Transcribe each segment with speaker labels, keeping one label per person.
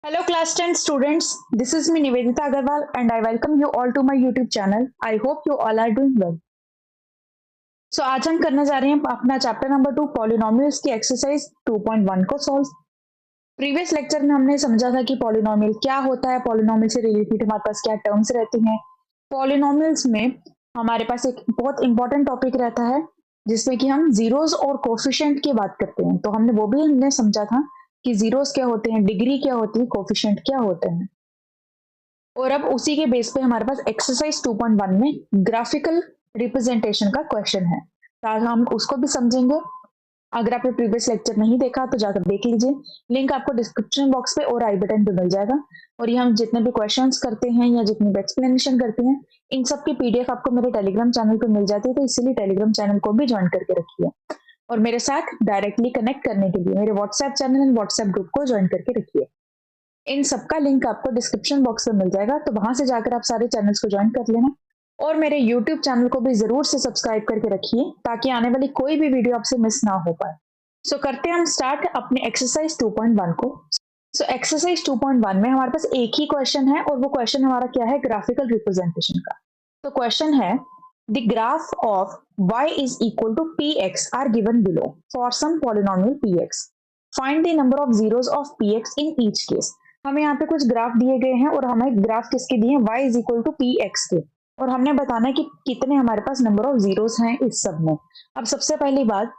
Speaker 1: Hello class 10 students, this is me Nivedita Agarwal and I welcome you all to my YouTube channel. I hope you all are doing well. So आज हम करने जा रहे हैं अपना chapter number 2 polynomials की exercise 2.1 को solve. Previous lecture में हमने समझा था कि पॉलिनोमियल क्या होता है, पॉलिनोमियल से रिलेटेड हमारे पास क्या टर्म्स रहती हैं। पॉलिनोमियल्स में हमारे पास एक बहुत इंपॉर्टेंट टॉपिक रहता है जिसमें कि हम जीरोस और कोफिशिएंट की बात करते हैं। तो हमने समझा था कि जीरोस क्या होते हैं, डिग्री क्या होती है, कोफिशिएंट क्या होते हैं। और अब उसी के बेस पे हमारे पास एक्सरसाइज 2.1 में ग्राफिकल रिप्रेजेंटेशन का क्वेश्चन है, तो आज हम उसको भी समझेंगे। अगर आपने प्रीवियस लेक्चर नहीं देखा तो जाकर देख लीजिए, लिंक आपको डिस्क्रिप्शन बॉक्स पे और आई बटन पे मिल जाएगा। और ये हम जितने भी क्वेश्चंस करते हैं या जितनी भी एक्सप्लेनेशन करते हैं, इन सब की पीडीएफ आपको मेरे टेलीग्राम चैनल पे मिल जाती है, तो इसीलिए टेलीग्राम चैनल को भी ज्वाइन करके रखिए। और मेरे साथ डायरेक्टली कनेक्ट करने के लिए मेरे WhatsApp channel and WhatsApp group को ज्वाइन करके रखिए। इन सबका लिंक आपको डिस्क्रिप्शन बॉक्स में मिल जाएगा, तो वहां से जाकर आप सारे चैनल्स को ज्वाइन कर लेना। और मेरे यूट्यूब चैनल को भी जरूर से सब्सक्राइब करके रखिए ताकि आने वाली कोई भी वीडियो आपसे मिस ना हो पाए। सो करते हैं हम स्टार्ट अपने एक्सरसाइज 2.1 को। सो एक्सरसाइज 2.1 में हमारे पास एक ही क्वेश्चन है और वो क्वेश्चन हमारा क्या है, ग्राफिकल रिप्रेजेंटेशन का। तो क्वेश्चन है, the graph of y is equal to px are given below for some polynomial px. Find the number of zeros of px in each case. हमें यहाँ पे कुछ ग्राफ दिए गए हैं और हमें ग्राफ किसके दिए हैं, y is equal to px के, और हमने बताना है कि कितने हमारे पास नंबर ऑफ जीरोस हैं इस सब में। अब सबसे पहली बात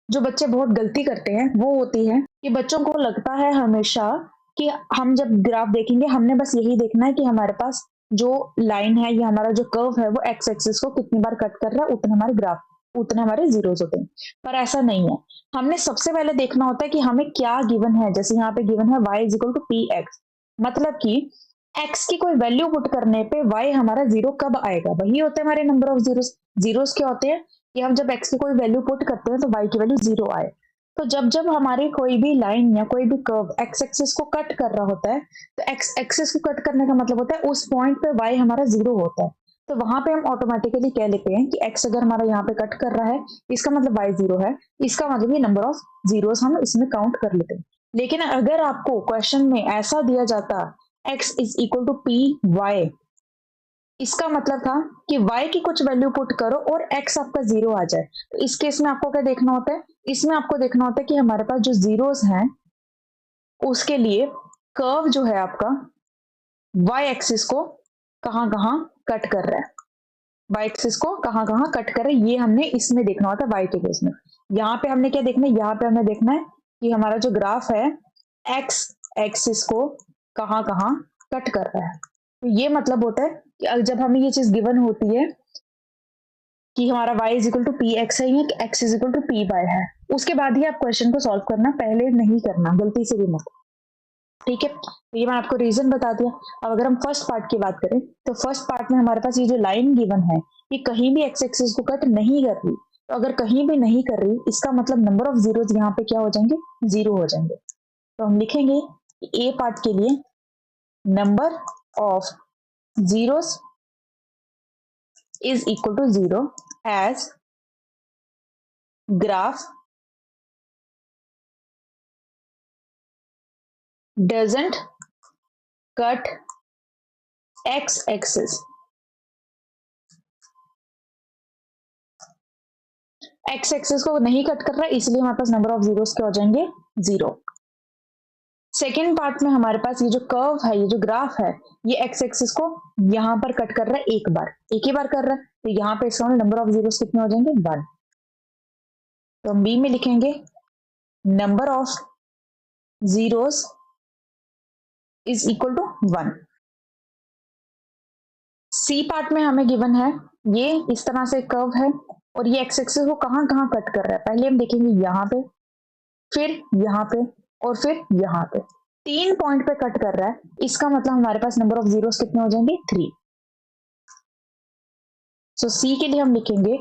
Speaker 1: जो बच्चे बहुत गलती करते हैं वो होती है कि बच्चों को लगता है हमेशा कि हम जब ग्राफ देखेंगे हमने बस यही देखना है कि हमारे पास जो लाइन है या हमारा जो कर्व है वो एक्स एक्सिस को कितनी बार कट कर रहा है, उतने हमारे ग्राफ उतने हमारे जीरोस होते हैं। पर ऐसा नहीं है, हमने सबसे पहले देखना होता है कि हमें क्या गिवन है। जैसे यहाँ पे गिवन है y is equal to p x, मतलब कि x की कोई वैल्यू पुट करने पे y हमारा जीरो कब आएगा, वही होते हैं हमारे नंबर ऑफ जीरोस। जीरोस क्या होते हैं कि हम जब x की कोई वैल्यू पुट करते हैं तो y की वैल्यू जीरो आए। तो जब जब हमारी कोई भी लाइन या कोई भी कर्व एक्स एक्सिस को कट कर रहा होता है, तो एक्स एक्सिस को कट करने का मतलब होता है उस पॉइंट पे y हमारा जीरो होता है। तो वहां पे हम ऑटोमेटिकली कह लेते हैं कि x अगर हमारा यहाँ पे कट कर रहा है, इसका मतलब y जीरो है, इसका मतलब ये नंबर ऑफ जीरोस हम इसमें काउंट कर लेते हैं। लेकिन अगर आपको क्वेश्चन में ऐसा दिया जाता x is equal to p y, इसका मतलब था कि y की कुछ वैल्यू पुट करो और x आपका जीरो आ जाए। तो इस केस में आपको क्या देखना होता है, इसमें आपको देखना होता है कि हमारे पास जो जीरोस हैं उसके लिए कर्व जो है आपका y एक्सिस को कहां कहां कट कर रहा है, y एक्सिस को कहां कहां कट कर रहा है, ये हमने इसमें देखना होता है y के केस में। यहाँ पे हमने क्या देखना है, यहाँ पे हमने देखना है कि हमारा जो ग्राफ है x एक्सिस को कहां कहां कट कर रहा है। तो ये मतलब होता है कि जब हमें ये चीज गिवन होती है कि हमारा y is equal to p x है या x is equal to p y है, उसके बाद ही आप क्वेश्चन को सॉल्व करना, पहले नहीं करना, गलती से भी मत। ठीक है, तो ये मैं आपको रीजन बता दिया। अब अगर हम फर्स्ट पार्ट की बात करें तो फर्स्ट पार्ट में हमारे पास ये जो लाइन गिवन है ये कहीं भी एक्स एक्सिस को कट नहीं कर रही। तो अगर कहीं भी नहीं कर रही, इसका मतलब नंबर ऑफ जीरोस यहाँ पे क्या हो जाएंगे, जीरो हो जाएंगे। तो हम लिखेंगे ए पार्ट के लिए number of zeros is equal to 0 as graph doesn't cut x axis. x axis को नहीं कट कर रहा है, इसलिए हमारे पास नंबर ऑफ जीरोस क्या हो जाएंगे, जीरो। सेकेंड पार्ट में हमारे पास ये जो कर्व है, ये जो ग्राफ है, ये एक्स एक्सिस को यहां पर कट कर रहा है, एक ही बार कर रहा है, तो यहाँ पे इसका नंबर ऑफ जीरोस कितने हो जाएंगे, 1। तो हम बी में लिखेंगे number of zeros is equal to 1। C part में हमें गिवन है ये इस तरह से कर्व है और ये एक्स एक्सिस को कहां कहां कट कर रहा है। पहले हम देखेंगे यहाँ पे, फिर यहाँ पे और फिर यहाँ पे, 3 पॉइंट पे कट कर रहा है। इसका मतलब हमारे पास नंबर ऑफ जीरोस कितने हो जाएंगे, 3। सो सी के लिए हम लिखेंगे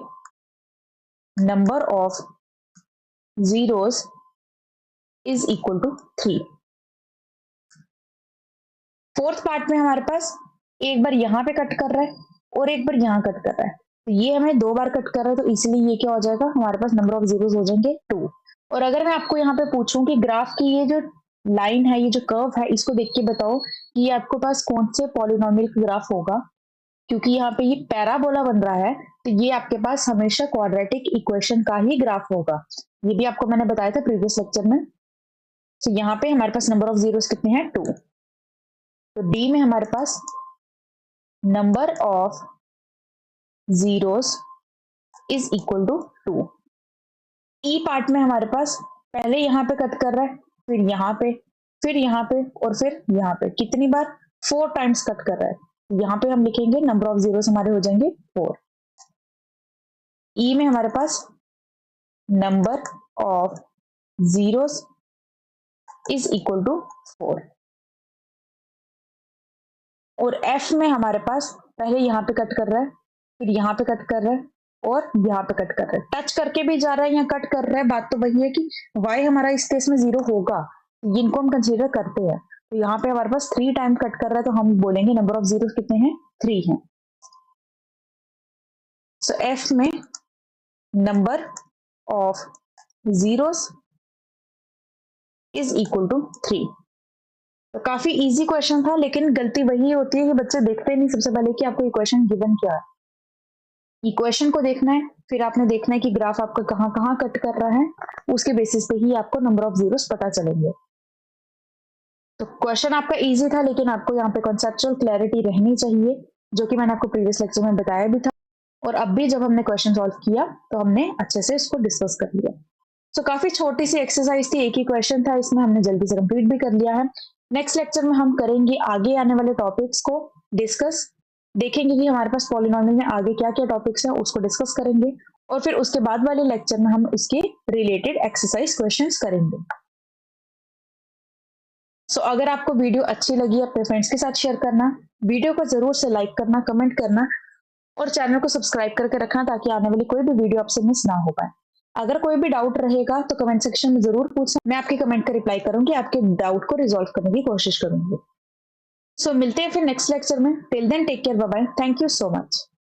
Speaker 1: number of zeros is equal to 3। Fourth part में हमारे पास एक बार यहां पे कट कर रहा है और एक बार यहां कट कर रहा है, तो ये हमें 2 बार कट कर रहा है, तो इसलिए ये क्या हो जाएगा, हमारे पास नंबर ऑफ जीरोस हो जाएंगे 2। और अगर मैं आपको यहाँ पे पूछूं कि ग्राफ की ये जो लाइन है, ये जो कर्व है, इसको देख के बताओ कि ये आपके पास कौन से पॉलिनोमियल का ग्राफ होगा। क्योंकि यहाँ पे ये पैराबोला बन रहा है, तो ये आपके पास हमेशा क्वाड्रेटिक इक्वेशन का ही ग्राफ होगा। ये भी आपको मैंने बताया था प्रीवियस लेक्चर में। तो यहाँ पे हमारे पास नंबर ऑफ जीरोस कितने हैं, 2। तो डी में हमारे पास number of zeros is equal to 2। E part में हमारे पास पहले यहाँ पे कट कर रहा है, फिर यहाँ पे, फिर यहाँ पे और फिर यहाँ पे, कितनी बार, 4 टाइम्स कट कर रहा है। यहाँ पे हम लिखेंगे नंबर ऑफ जीरोस हमारे हो जाएंगे 4। ई में हमारे पास number of zeros is equal to 4। और एफ में हमारे पास पहले यहाँ पे कट कर रहा है, फिर यहाँ पे कट कर रहा है और यहाँ पे कट कर रहा है। टच करके भी जा रहा है या कट कर रहा है, बात तो वही है कि y हमारा इस केस में 0 होगा, जिनको हम कंसीडर करते हैं। तो यहाँ पे हमारे पास 3 टाइम कट कर रहा है, तो हम बोलेंगे नंबर ऑफ जीरो कितने हैं, 3 हैं। सो एफ में number of zeros is equal to 3। तो काफी इजी क्वेश्चन था, लेकिन गलती वही होती है कि बच्चे देखते नहीं सबसे पहले कि आपको इक्वेशन गिवन क्या है। इक्वेशन को देखना है, फिर आपने देखना है कि ग्राफ आपका कहाँ कहाँ कट कर रहा है, उसके बेसिस पे ही आपको नंबर ऑफ जीरोस पता चलेंगे। तो क्वेश्चन आपका इजी था, लेकिन आपको यहाँ पे कॉन्सेप्चुअल क्लैरिटी रहनी चाहिए, जो कि मैंने आपको प्रीवियस लेक्चर में बताया भी था। और अब भी जब हमने क्वेश्चन सॉल्व किया तो हमने अच्छे से इसको डिस्कस कर लिया। तो काफी छोटी सी एक्सरसाइज थी, एक ही क्वेश्चन था, इसमें हमने जल्दी से कंप्लीट भी कर लिया है। नेक्स्ट लेक्चर में हम करेंगे आगे आने वाले टॉपिक्स को डिस्कस, देखेंगे कि हमारे पास पॉलिनोमियल में आगे क्या क्या टॉपिक्स हैं, उसको डिस्कस करेंगे। और फिर उसके बाद वाले लेक्चर में हम उसके रिलेटेड एक्सरसाइज क्वेश्चंस करेंगे। सो अगर आपको वीडियो अच्छी लगी, अपने फ्रेंड्स के साथ शेयर करना, वीडियो को जरूर से लाइक करना, कमेंट करना और चैनल को सब्सक्राइब करके रखना, ताकि आने वाली कोई भी वीडियो आपसे मिस ना हो पाए। अगर कोई भी डाउट रहेगा तो कमेंट सेक्शन में जरूर पूछना, मैं आपके कमेंट का रिप्लाई करूंगी, आपके डाउट को रिजॉल्व करने की कोशिश करूंगी। सो मिलते हैं फिर नेक्स्ट लेक्चर में। Till then take care, bye bye, thank you so much.